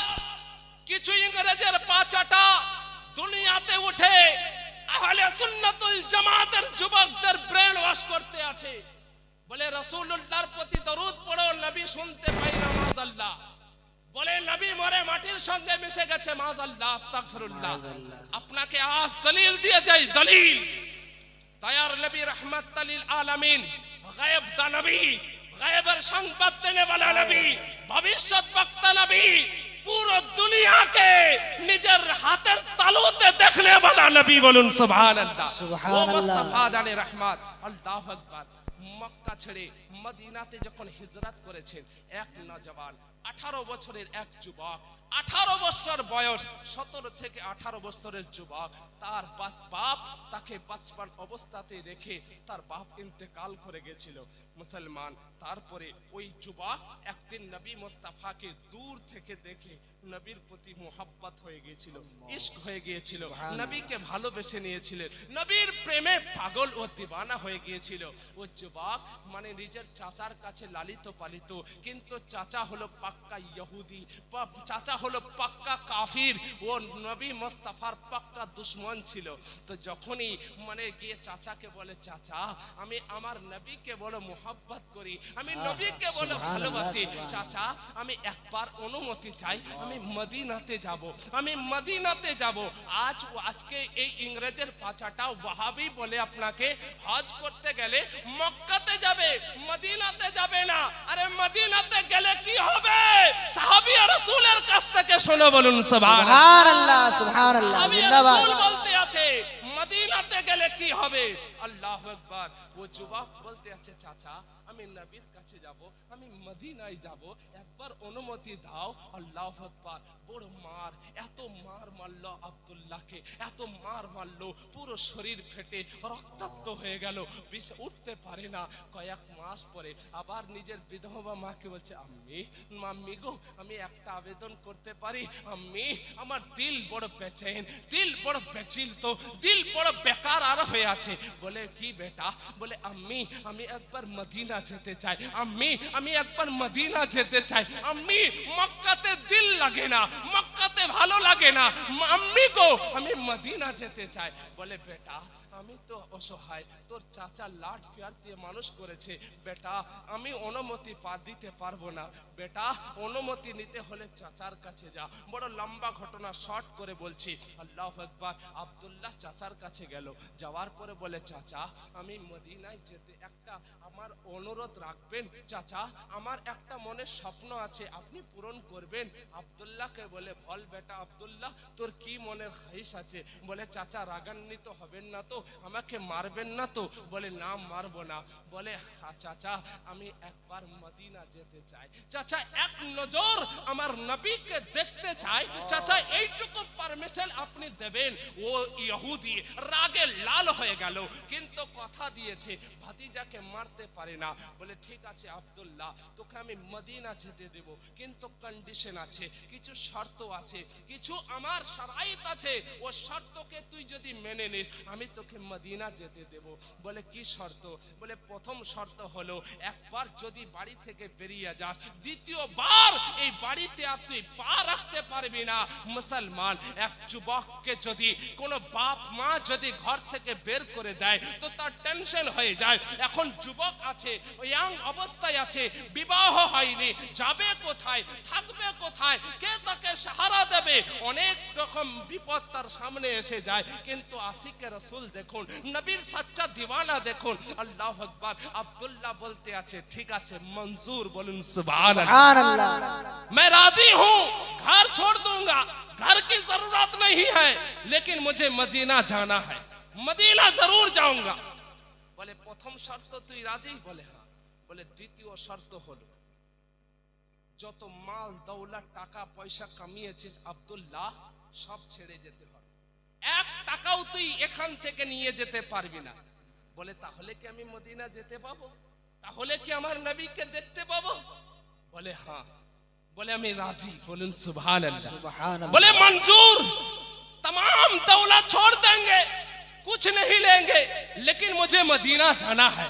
কিছু ইংরেজের পাচাটা দুনিয়াতে উঠে আহলে সুন্নাতুল জামাতের যুবকদের ব্রেন ওয়াশ করতে আছে। বলে রাসূলুল্লাহর প্রতি দরুদ পড়ো, নবী শুনতে পাই না, মাযাল্লাহ। বলে নবী মরে মাটির সঙ্গে মিশে গেছে, মাআযাল্লাহ, আস্তাগফিরুল্লাহ। মাআযাল্লাহ। আপনাকে আজ দলিল দিয়ে যাই, দলিল। দয়ার নবী রহমাতুল লিল আলামিন, গায়েব দা নবী, গায়েবের সংবাদ দেনে वाला নবী, ভবিষ্যৎ বক্তা নবী, পুরো দুনিয়াকে নিজের হাতের তালুতে দেখনে वाला নবী, বলুন সুবহানাল্লাহ। ও সুবহানাল্লাহ। মুস্তাফা জানে রহমত, আল্লাহু আকবার। মক্কা ছেড়ে মদিনাতে যখন হিজরত করেছেন, এক নওজওয়ান 18 বছরের এক যুবক, 18 বছর বয়স, 17 থেকে 18 বছরের যুবক, তার বাপ তাকে 55 অবস্থাতে রেখে তার বাপ ইন্তেকাল করে গেছিল মুসলমান। তারপরে ওই যুবক একদিন নবী মুস্তাফাকে দূর থেকে দেখে নবীর প্রতি মোহাব্বত হয়ে গিয়েছিল, ইশক হয়ে গিয়েছিল, নবীকে ভালোবেসে নিয়েছিলেন, নবীর প্রেমে পাগল ও দিওয়ানা হয়ে গিয়েছিল। ও যুবক মানে নিজের চাচার কাছে লালিত পালিত, কিন্তু চাচা হলো পাক্কা ইহুদি, চাচা হলো পাক্কা কাফির, ও নবী মুস্তাফার পাক্কা দুশমন ছিল। তো যখনই মানে গিয়ে চাচাকে বলে, চাচা আমি আমার নবীকে বড় মোহাব্বত করি, আমি নবীকে বড় ভালোবাসি, চাচা আমি একবার অনুমতি চাই, আমি মদিনাতে যাব, আমি মদিনাতে যাব। আজকে এই ইংরেজের পাচাটা ওয়াহাবি বলে আপনাকে হজ করতে গেলে মক্কাতে যাবে, মদিনাতে যাবে না। আরে মদিনাতে গেলে কি হবে? সাহাবী রাসূলের কাছ থেকে শোনো, বলুন সুবহানাল্লাহ। সুবহানাল্লাহ, সুবহানাল্লাহ, সাহাবী জিন্দাবাদ। রাসূল বলতে আছে মদিনাতে গেলে কি হবে? আল্লাহু আকবার। ও যুবক বলতে আছে, চাচা আমি নবীর কাছে যাব, আমি মদিনায় যাব, একবার অনুমতি দাও। আল্লাহু আকবার। বড় মার, এত মার মারলো আব্দুল্লাহকে, এত মার মারলো, পুরো শরীর ফেটে রক্তাক্ত হয়ে গেল, বিছে উঠতে পারে না। কয়েক মাস পরে আবার নিজের বিধবা মাকে বলছে, আম্মি গো আমি একটা আবেদন করতে পারি? আম্মি আমার দিল বড় বেচেন, দিল বড় বেচিল, দিল বড় বেকার আর হয়ে আছে। বলে কি বেটা? বলে আম্মি আমি একবার মদিনা যেতে চাই, আম্মি আমি একবার মদিনা যেতে চাই, আম্মি মক্কাতে দিল লাগে না, মক্কাতে ভালো লাগে না, আম্মি গো আমি মদিনা যেতে চাই। বলে বেটা আমি তো অসহায়, তোর চাচা লাট ফেয়ার দিয়ে মানুষ করেছে, বেটা আমি অনুমতি দিতে পারবো না, বেটা অনুমতি নিতে হলে চাচার কাছে যা। বড় লম্বা ঘটনা শর্ট করে বলছি। আল্লাহু আকবার। আব্দুল্লাহ চাচার কাছে গেল, যাওয়ার পরে বলে, চাচা আমি মদিনায় যেতে একটা আমার অনুরোধ রাখবেন? চাচা আমার একটা মনের স্বপ্ন আছে, আপনি পূরণ করবেন? আব্দুল্লাহকে বলে, বল বেটা আব্দুল্লাহ তোর কি মনের খাহিশ আছে? বলে চাচা রাগান্বিত হবেন না তো, আমাকে মারবেন না তো? বলে না মারবো না। বলে হ্যাঁ চাচা আমি একবার মদিনা যেতে চাই, চাচা এক নজর আমার নবীকে দেখতে চাই, চাচা এইটুকু পারমিশন আপনি দেবেন? ও ইহুদি রাগে লাল হয়ে গেল, কিন্তু কথা দিয়েছে ভাতিজাকে মারতে পারে না। বলে ঠিক আছে আব্দুল্লাহ তোকে আমি মদিনা যেতে দেব, কিন্তু কন্ডিশন আছে, কিছু শর্ত আছে, কিছু আমার শরাইত আছে, ও শর্তকে তুই যদি মেনে নিস আমি তোকে মদিনা যেতে দেব। বলে কি শর্ত? বলে প্রথম শর্ত হলো একবার যদি বাড়ি থেকে বেরিয়ে যাস, দ্বিতীয়বার এই বাড়িতে আর তুই পা রাখতে পারবি না। মুসলমান এক যুবককে যদি কোনো বাপ মা যদি ঘর থেকে বের করে দেয় তো তার টেনশন হয়ে যায়। এখন যুবক আছে, ইয়াং অবস্থায় আছে, বিবাহ হয়নি, যাবে কোথায়, থাকবে কোথায়, কে তাকে সাহারা দেবে? অনেক রকম বিপদ তার সামনে এসে যায়। কিন্তু আশিকে রাসূল দেখুন, নবীর সচ্চা দিওয়ানা দেখুন। আল্লাহু আকবার। আব্দুল্লাহ বলতে আছে ঠিক আছে মঞ্জুর, বলুন সুবহানাল্লাহ। সুবহানাল্লাহ। मैं राजी हूं, घर छोड़ दूंगा, घर की जरूरत नहीं है, लेकिन मुझे मदीना जाना है, मदीना जरूर जाऊंगा। बोले प्रथम शर्त तुई राजी? बोले हाँ। बोले द्वितीय शर्त हलो যত মাল দৌলত টাকা পয়সা কামিয়েছিস আব্দুল্লাহ সব ছেড়ে যেতে হবে, এক টাকাও তুই এখান থেকে নিয়ে যেতে পারবি না। বলে তাহলে কি আমি মদিনা যেতে পাবো? তাহলে কি আমার নবীকে দেখতে পাবো? बोले हाँ। बोले আমি রাজি, বলুন সুবহানাল্লাহ। সুবহানাল্লাহ। बोले मंजूर, तमाम दौलत छोड़ देंगे, कुछ नहीं लेंगे, लेकिन मुझे मदीना जाना है।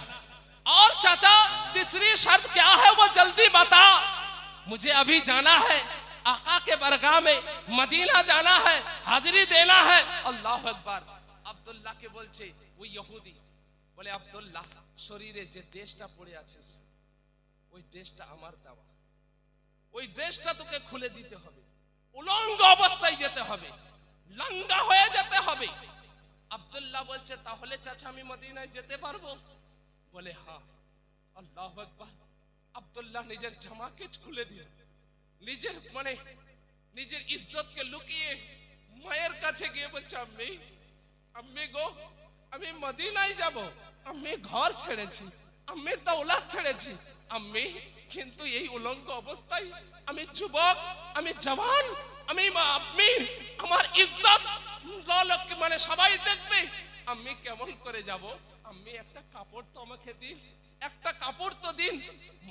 और चाचा तीसरी शर्त क्या है वो जल्दी बता, मुझे अभी जाना है, आका के बरगाह में मदीना जाना है, हाजिरी देना है। अल्लाह अकबर। আব্দুল্লাহ কে বলছে ওই ইহুদি, বলে আব্দুল্লাহ শরীরে যে দেশটা পড়ে আছে ওই দেশটা আমার দেওয়া, ওই ড্রেসটা তোকে খুলে দিতে হবে, উলঙ্গ অবস্থায় যেতে হবে, লাঙ্গা হয়ে যেতে হবে। আব্দুল্লাহ বলছে তাহলে চাচা আমি মদিনায় যেতে পারবো? বলে হ্যাঁ। আল্লাহু আকবার। আব্দুল্লাহ নিজের জামাকে খুলে দিল, নিজের ইজ্জতকে লুকিয়ে মায়ের কাছে গিয়ে বলছে আম্মি, আম্মি গো, আমি মদিনায় যাব, আমি ঘর ছেড়েছি, আমি দৌলত ছেড়েছি আম্মি, কিন্তু এই উলঙ্গ অবস্থায় আমি যুবক, আমি জওয়ান, আমি আম্মি, আমার ইজ্জত সবাই দেখবে, আমি কেমন করে যাব? আম্মি একটা কাপড় তো আমাকে দিন, একটা কাপড় তো দিন।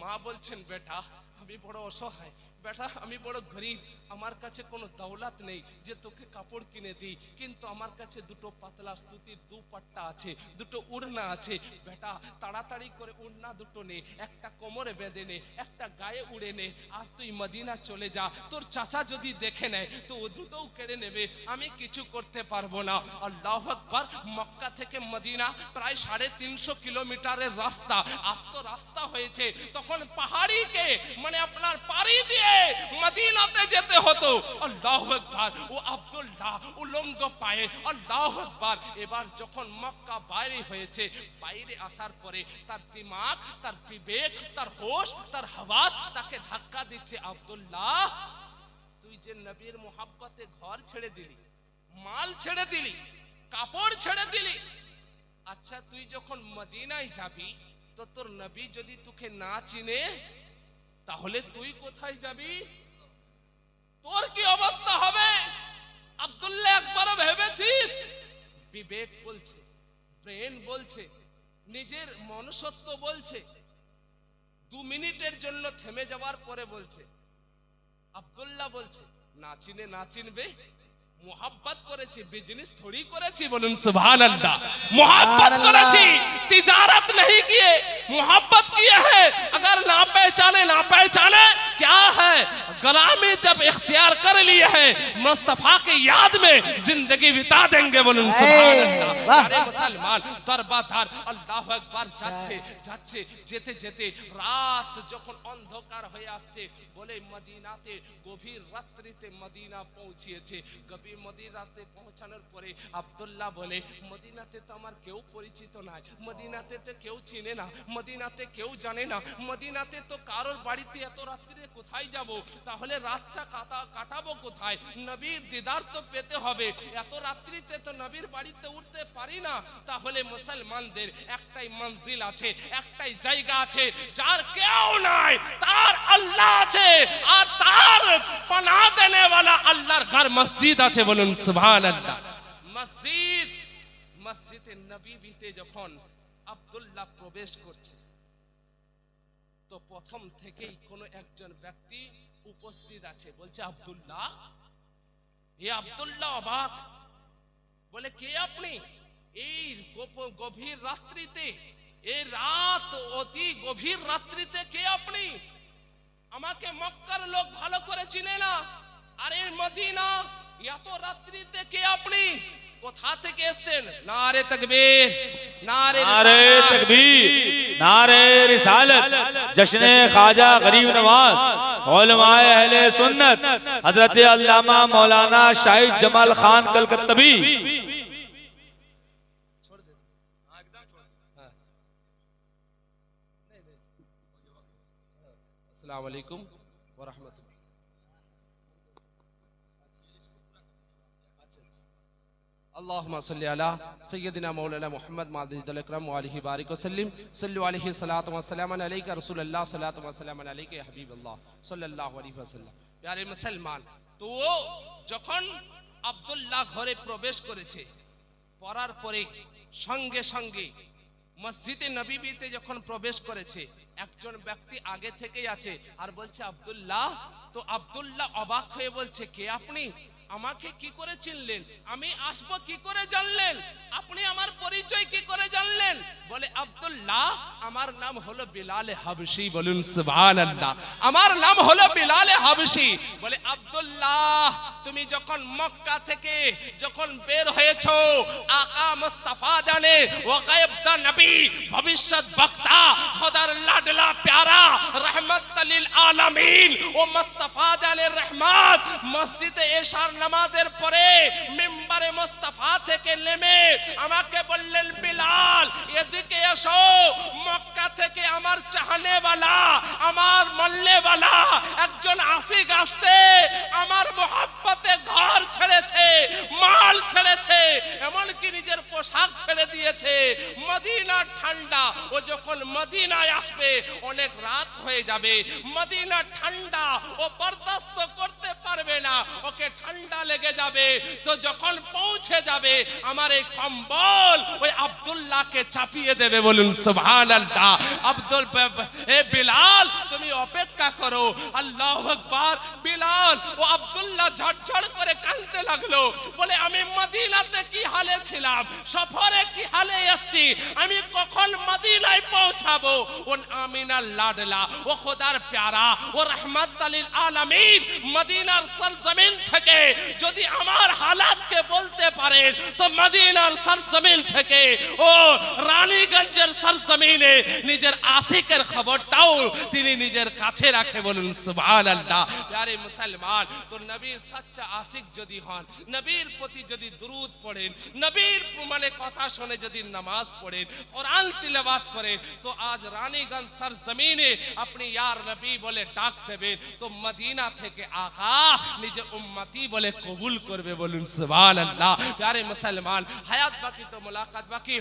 মা বলছেন বেটা আমি বড় অসহায়, বেটা আমি বড় গরিব, আমার কাছে কোনো দৌলত নেই যে তোকে কাপড় কিনে দিই, কিন্তু আমার কাছে দুটো পাতলা সুতির দুপাট্টা আছে, দুটো উড়না আছে, বেটা তাড়াতাড়ি করে উড়না দুটো নে, একটা কোমরে বেঁধে নে, একটা গায়ে উড়ে নে, আর তুই মদিনা চলে যা, তোর চাচা যদি দেখে নেয় তো ও দুটোও কেড়ে নেবে, আমি কিছু করতে পারবো না। আল্লাহু আকবার। মক্কা থেকে মদিনা প্রায় 350 কিলোমিটারের রাস্তা, আস্ত রাস্তা হয়েছে, তখন পাহাড়িকে আপনার পাড়ি দিয়ে মদিনাতে যেতে হতো। আল্লাহু আকবার। ও আব্দুল্লাহ উলঙ্গ পায়ে, আল্লাহু আকবার। এবার যখন মক্কা বাইরে হয়েছে, বাইরে আসার পরে তার দিমাগ, তার বিবেক, তার হোশ, তার হাওয়াস তাকে ধাক্কা দিচ্ছে, আব্দুল্লাহ তুই যে নবীর মোহাব্বতে ঘর ছেড়ে দিলি, মাল ছেড়ে দিলি, কাপড় ছেড়ে দিলি, আচ্ছা তুই যখন মদিনায় যাবি তো তোর নবী যদি তোকে না চিনে তাহলে তুই কোথায় যাবি? তোর কি অবস্থা হবে? আব্দুল্লাহ একবার ভেবেছিস? বিবেক বলছে, ব্রেন বলছে, নিজের মনুষ্যত্ব বলছে। 2 মিনিটের জন্য থেমে যাওয়ার পরে বলছে, আব্দুল্লাহ বলছে না চিনে না চিনবে, मोहब्बत করেছি, बिजनेस थोड़ी করেছি, বলুন सुभान अल्लाह। मोहब्बत করেছি, तिजारत नहीं किए, मोहब्बत किए हैं। अगर ना पहचाने क्या है, गुलामी जब इख्तियार कर लिए हैं, मुस्तफा की याद में जिंदगी बिता देंगे, बोलूं सुभान अल्लाह। अरे मुसलमान दरबार আল্লাহু আকবার। যাচ্ছে যেতে যেতে রাত যখন অন্ধকার হয়ে আসছে, বলে মদিনাতে গভীর রাত্রিতে মদিনা পৌঁছিয়েছে। গভীর মদিনাতে পৌঁছানোর পরে আব্দুল্লাহ বলে মদিনাতে তো আমার কেউ পরিচিত নাই, মদিনাতে তো কেউ চিনে না, মদিনাতে কেউ জানে না, মদিনাতে তো কারোর বাড়িতে এত রাত্রিতে কোথায় যাব, তাহলে রাতটা কাটাবো কোথায়? নবীর দিদার তো পেতে হবে, এত রাত্রিতে তো নবীর বাড়িতে উঠতে পারি না। তাহলে মুসলমানদের একটাই মঞ্জিল আছে, একটাই জায়গা আছে, যার কেউ নাই, তার আল্লাহ আছে, আর তার পানাহ দেনে वाला আল্লাহর ঘর মসজিদ আছে, বলুন সুবহানাল্লাহ। মসজিদে নববীতে যখন আব্দুল্লাহ প্রবেশ করছে তো প্রথম থেকেই কোন একজন ব্যক্তি উপস্থিত আছে, বলছে আব্দুল্লাহ। এ আব্দুল্লাহ অবাক, বলে কে আপনি? এই গভীর রাত্রিতে, এই রাত অতি গভীর রাত্রিতে কে আপনি? আমাকে মক্কার লোক ভালো করে চিনে না, আর এই মদিনা এত রাত্রিতে কে আপনি? কোথা থেকে এসেছেন? নারে তাকবীর, নারে तकबीर, नारे रिसालत, जश्न ख्वाजा गरीब नवाज, उलमाए अहले सुन्नत, हजरत अल्लामा मौलाना शाहिद जमाल खान कलकत्तवी। अस्सलाम वालेकुम व रहमतुल्लाह। अल्लाहुम्मा सल्ली अला सय्यदिना मौलाना मुहम्मद मादिल अकरम व आलिहि बारिक व सल्लिम सल्लु अलैहि सलातु व सलाम अलैका रसूलुल्लाह सलातु व सलाम अलैका या हबीबल्लाह सल्लल्लाहु अलैहि वसल्लम। प्यारे मुसलमान, तो যখন আব্দুল্লাহ ঘরে প্রবেশ করেছে, পড়ার পরে সঙ্গে সঙ্গে মসজিদে নববীতে যখন প্রবেশ করেছে, একজন ব্যক্তি আগে থেকেই আছে আর বলছে আব্দুল্লাহ। তো আব্দুল্লাহ অবাক হয়ে বলছে কে আপনি? আমাকে কি করে চিনলেন? আমি আসবো কি করে জানলেন? আপনি আমার পরিচয় কি করে জানলেন? বলে আব্দুল্লাহ আমার নাম হলো বিলাল হাবশী, বলুন সুবহানাল্লাহ। আমার নাম হলো বিলাল হাবশী। বলে আব্দুল্লাহ তুমি যখন মক্কা থেকে যখন বের হয়েছো, আকা মুস্তাফা জানে ও গায়বদা নবী, ভবিষ্যৎ বক্তা, খোদার লাডলা প্যারা, রহমত লিল আলামিন ও মুস্তাফা জানের রহমত মসজিদে এশার নামাজের পরে মিম্বারে মুস্তাফা থেকে নেমে আমাকে বললেন, বিলাল এদিকে এসো, মক্কা থেকে আমার চাহনেওয়ালা, আমার মল্লেওয়ালা একজন আশিক আসছে, আমার মোহাব্বতে ঘর ছেড়েছে, মাল ছেড়েছে, এমনকি নিজের পোশাক ছেড়ে দিয়েছে। মদিনা ঠান্ডা, ও যখন মদিনায় আসবে অনেক রাত হয়ে যাবে, মদিনা ঠান্ডা, ও বরদাস্ত করতে পারবে না, ওকে ঠান্ডা লেগে যাবে। তো যখন পৌঁছে যাবে আমার এই কম্বল ওই আব্দুল্লাহকে চাপিয়ে দেবে। বলুন সুবহানাল্লাহ। এ বিলাল তুমি অপেক্ষা করো। আল্লাহু আকবার। বিলাল ও আব্দুল্লাহ ঝরঝর করে কাঁদতে লাগলো, বলে আমি মদিনাতে কি হালে ছিলাম, সফরে কি হালে এসেছি, আমি কখন মদিনায় পৌঁছাবো। ও আমিনার লাডলা, ও খোদার প্যারা, ও রহমত লিল আলামিন মদিনার সরজমিন থেকে যদি আমার হালাতকে বলতে পারেন, তো মদিনার সরজমিন থেকে ও রানীগঞ্জের সরজমিনে নিজের আশিকের খবরটাও তিনি নিজের কাছে রাখে। বলুন সুবহানাল্লাহ। প্যারে মুসলমান, তো নবীর সচ্চা আশিক যদি হন, নবীর প্রতি যদি দুরূদ পড়েন, নবীর মানে কথা শুনে যদি নামাজ পড়েন, কোরআন তিলাওয়াত করেন, তো আজ রানীগঞ্জ সরজমিনে আপনি ইয়ার নবী বলে ডাক দেবেন, তো মদিনা থেকে আকা নিজের উম্মতি বলে কবুল করবে। বলুন সুবহানাল্লাহ। প্যারে মুসলমান, হায়াত বাকি তো মুলাকাত বাকি।